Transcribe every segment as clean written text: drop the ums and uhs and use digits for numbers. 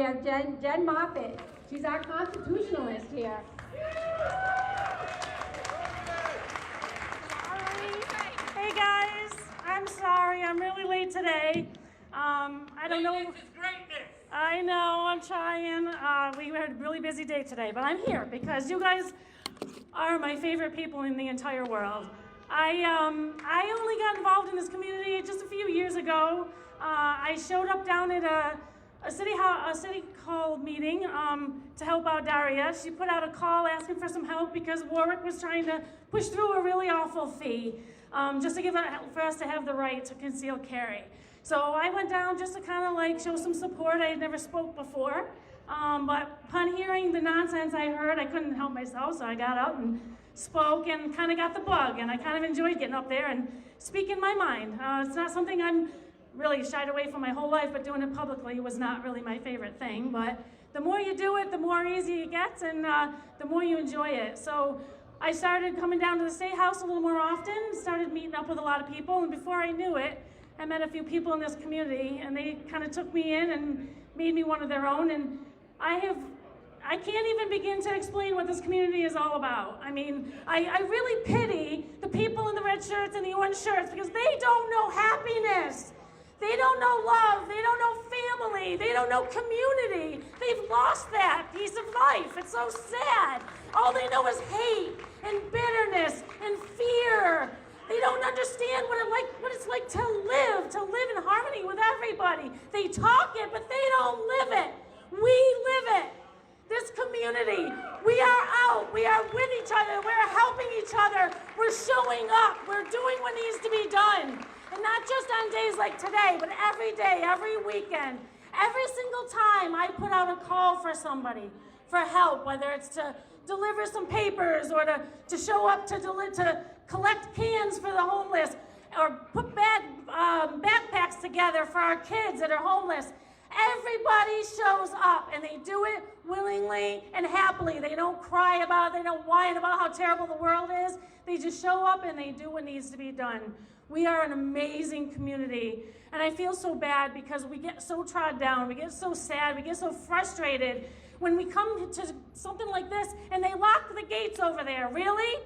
we have Jen Moffat. She's our constitutionalist here. Hey guys, I'm sorry, I'm really late today. I don't know. Greatness is greatness. I know, I'm trying. We had a really busy day today, but I'm here because you guys are my favorite people in the entire world. I only got involved in this community just a few years ago. I showed up down at a city hall meeting to help out Daria. She put out a call asking for some help because Warwick was trying to push through a really awful fee just to for us to have the right to concealed carry. So I went down just to kind of like show some support. I had never spoke before, but upon hearing the nonsense I heard, I couldn't help myself, so I got up and spoke and kind of got the bug, and I kind of enjoyed getting up there and speaking my mind. It's not something I'm really shied away from my whole life, but doing it publicly was not really my favorite thing. But the more you do it, the more easy it gets, and the more you enjoy it. So I started coming down to the State House a little more often, started meeting up with a lot of people, and before I knew it, I met a few people in this community, and they kind of took me in and made me one of their own. And I can't even begin to explain what this community is all about. I mean, I really pity the people in the red shirts and the orange shirts because they don't know happiness. They don't know love. They don't know family. They don't know community. They've lost that piece of life. It's so sad. All they know is hate and bitterness and fear. They don't understand what it's like to live in harmony with everybody. They talk it, but they don't live it. We live it. This community, we are out, we are with each other, we're helping each other, we're showing up, we're doing what needs to be done. And not just on days like today, but every day, every weekend. Every single time I put out a call for somebody, for help, whether it's to deliver some papers or to show up to collect cans for the homeless or put backpacks together for our kids that are homeless. Everybody shows up and they do it willingly and happily. They don't cry about it, they don't whine about how terrible the world is. They just show up and they do what needs to be done. We are an amazing community, and I feel so bad because we get so trod down, we get so sad, we get so frustrated when we come to something like this and they lock the gates over there. Really?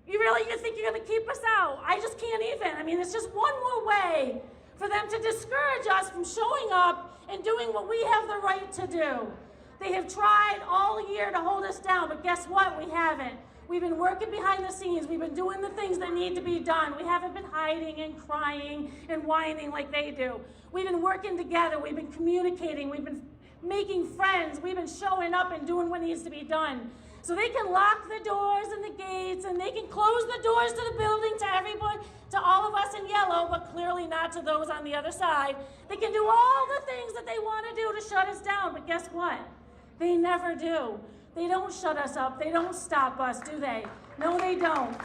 You think you're gonna keep us out? I just can't even. I mean, it's just one more way for them to discourage us from showing up and doing what we have the right to do. They have tried all year to hold us down, but guess what? We haven't. We've been working behind the scenes. We've been doing the things that need to be done. We haven't been hiding and crying and whining like they do. We've been working together. We've been communicating. We've been making friends. We've been showing up and doing what needs to be done. So they can lock the doors and the gates, and they can close the doors to the building to everybody, to all of us in yellow, but clearly not to those on the other side. They can do all the things that they want to do to shut us down, but guess what? They never do. They don't shut us up. They don't stop us, do they? No, they don't.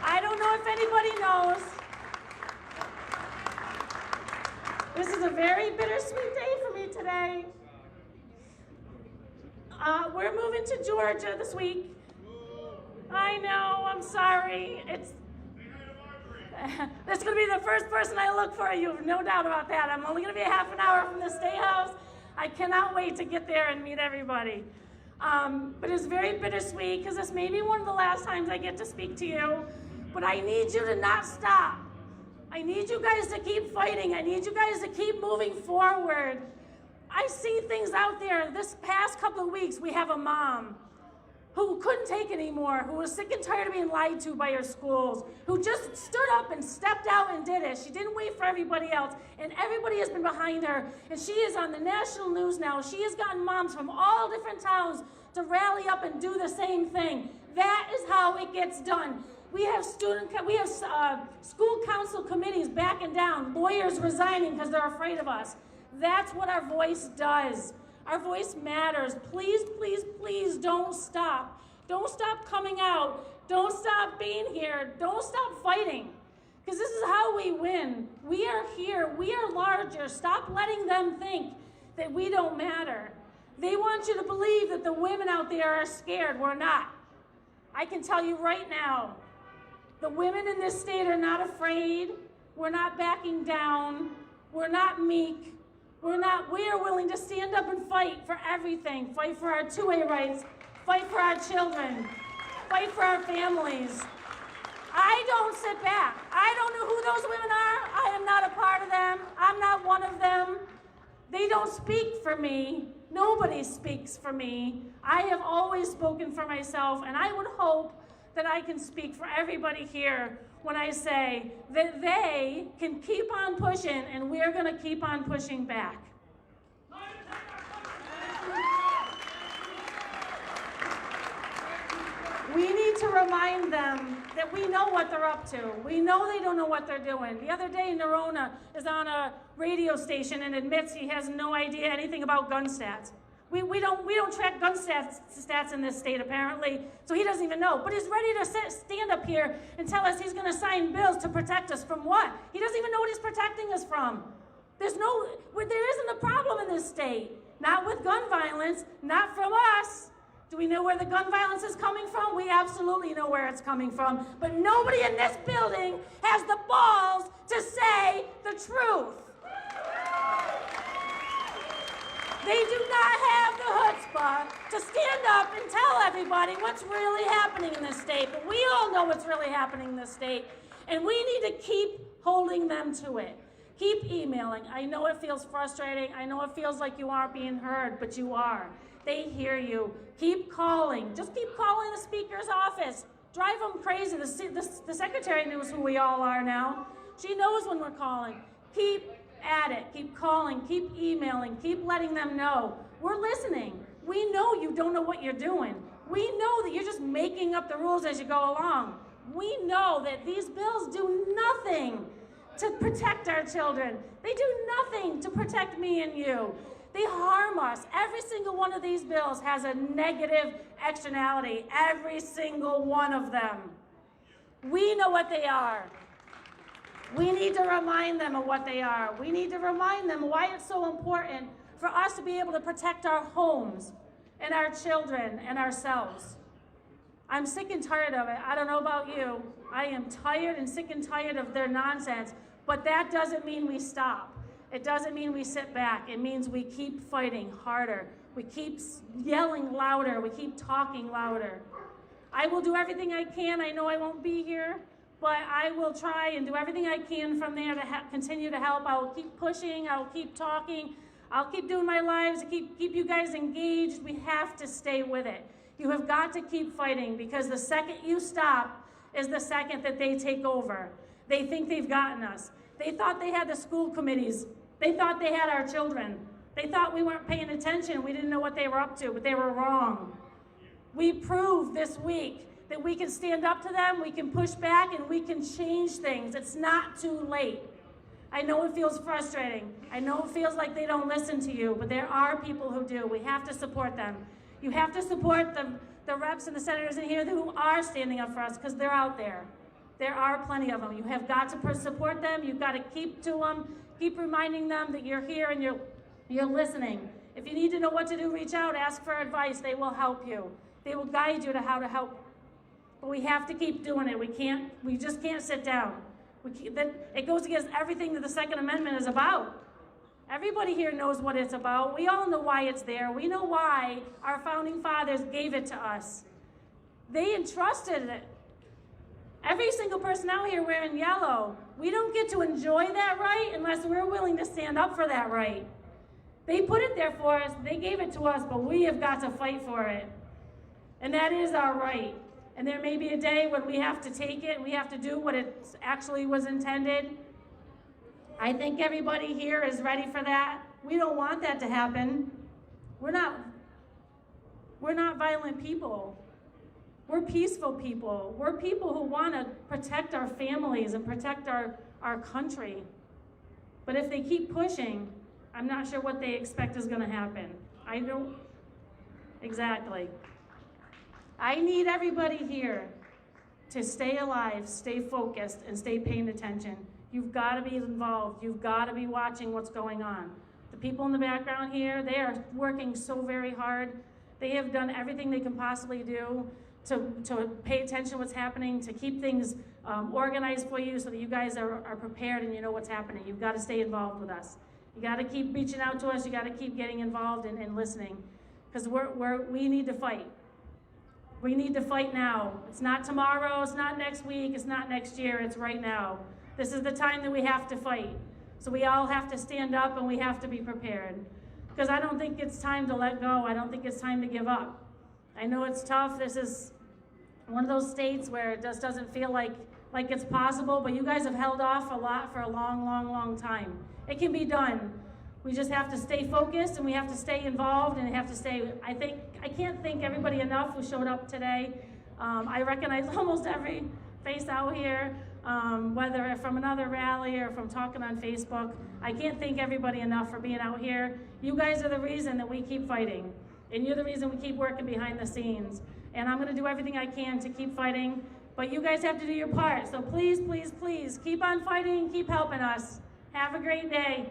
I don't know if anybody knows. This is a very bittersweet day for me today. We're moving to Georgia this week. I know, I'm sorry. That's going to be the first person I look for, you have no doubt about that. I'm only going to be a half an hour from the State House. I cannot wait to get there and meet everybody. But it's very bittersweet because this may be one of the last times I get to speak to you. But I need you to not stop. I need you guys to keep fighting. I need you guys to keep moving forward. I see things out there. This past couple of weeks, we have a mom who couldn't take anymore, who was sick and tired of being lied to by her schools, who just stood up and stepped out and did it. She didn't wait for everybody else, and everybody has been behind her, and she is on the national news now. She has gotten moms from all different towns to rally up and do the same thing. That is how it gets done. We have school council committees backing down, lawyers resigning because they're afraid of us. That's what our voice does. Our voice matters. Please, please, please don't stop. Don't stop coming out. Don't stop being here. Don't stop fighting. Because this is how we win. We are here. We are larger. Stop letting them think that we don't matter. They want you to believe that the women out there are scared. We're not. I can tell you right now, the women in this state are not afraid. We're not backing down. We're not meek. We are willing to stand up and fight for everything. Fight for our 2A rights, fight for our children, fight for our families. I don't sit back. I don't know who those women are. I am not a part of them. I'm not one of them. They don't speak for me. Nobody speaks for me. I have always spoken for myself, and I would hope that I can speak for everybody here when I say that they can keep on pushing, and we're going to keep on pushing back. We need to remind them that we know what they're up to. We know they don't know what they're doing. The other day, Nerona is on a radio station and admits he has no idea anything about gun stats. We don't track gun stats in this state, apparently, so he doesn't even know. But he's ready to stand up here and tell us he's going to sign bills to protect us from what? He doesn't even know what he's protecting us from. There isn't a problem in this state. Not with gun violence, not from us. Do we know where the gun violence is coming from? We absolutely know where it's coming from. But nobody in this building has the balls to say the truth. They do not have the chutzpah to stand up and tell everybody what's really happening in this state. But we all know what's really happening in this state. And we need to keep holding them to it. Keep emailing. I know it feels frustrating. I know it feels like you aren't being heard, but you are. They hear you. Keep calling. Just keep calling the speaker's office. Drive them crazy. The secretary knows who we all are now. She knows when we're calling. Keep at it. Keep calling. Keep emailing. Keep letting them know. We're listening. We know you don't know what you're doing. We know that you're just making up the rules as you go along. We know that these bills do nothing to protect our children. They do nothing to protect me and you. They harm us. Every single one of these bills has a negative externality. Every single one of them. We know what they are. We need to remind them of what they are. We need to remind them why it's so important for us to be able to protect our homes and our children and ourselves. I'm sick and tired of it. I don't know about you. I am tired and sick and tired of their nonsense, but that doesn't mean we stop. It doesn't mean we sit back. It means we keep fighting harder. We keep yelling louder. We keep talking louder. I will do everything I can. I know I won't be here, but I will try and do everything I can from there to continue to help. I will keep pushing. I will keep talking. I'll keep doing my lives to keep you guys engaged. We have to stay with it. You have got to keep fighting, because the second you stop is the second that they take over. They think they've gotten us. They thought they had the school committees. They thought they had our children. They thought we weren't paying attention. We didn't know what they were up to, but they were wrong. We proved this week that we can stand up to them, we can push back, and we can change things. It's not too late. I know it feels frustrating. I know it feels like they don't listen to you, but there are people who do. We have to support them. You have to support the reps and the senators in here who are standing up for us, because they're out there. There are plenty of them. You have got to support them. You've got to keep to them. Keep reminding them that you're here and you're listening. If you need to know what to do, reach out, ask for advice. They will help you. They will guide you to how to help. But we have to keep doing it. We just can't sit down. It goes against everything that the Second Amendment is about. Everybody here knows what it's about. We all know why it's there. We know why our founding fathers gave it to us. They entrusted it. Every single person out here wearing yellow, we don't get to enjoy that right unless we're willing to stand up for that right. They put it there for us, they gave it to us, but we have got to fight for it. And that is our right. And there may be a day when we have to take it, we have to do what it actually was intended. I think everybody here is ready for that. We don't want that to happen. We're not violent people. We're peaceful people. We're people who want to protect our families and protect our country. But if they keep pushing, I'm not sure what they expect is going to happen. I don't, exactly. I need everybody here to stay alive, stay focused, and stay paying attention. You've got to be involved. You've got to be watching what's going on. The people in the background here, they are working so very hard. They have done everything they can possibly do to pay attention to what's happening, to keep things organized for you so that you guys are prepared and you know what's happening. You've got to stay involved with us. You got to keep reaching out to us. You got to keep getting involved and listening, because we need to fight. We need to fight now. It's not tomorrow. It's not next week. It's not next year. It's right now. This is the time that we have to fight. So we all have to stand up and we have to be prepared. Because I don't think it's time to let go. I don't think it's time to give up. I know it's tough. This is one of those states where it just doesn't feel like it's possible, but you guys have held off a lot for a long, long, long time. It can be done. We just have to stay focused and we have to stay involved and have to stay, I can't thank everybody enough who showed up today. I recognize almost every face out here, whether from another rally or from talking on Facebook. I can't thank everybody enough for being out here. You guys are the reason that we keep fighting, and you're the reason we keep working behind the scenes. And I'm gonna do everything I can to keep fighting, but you guys have to do your part. So please, please, please, keep on fighting, keep helping us. Have a great day.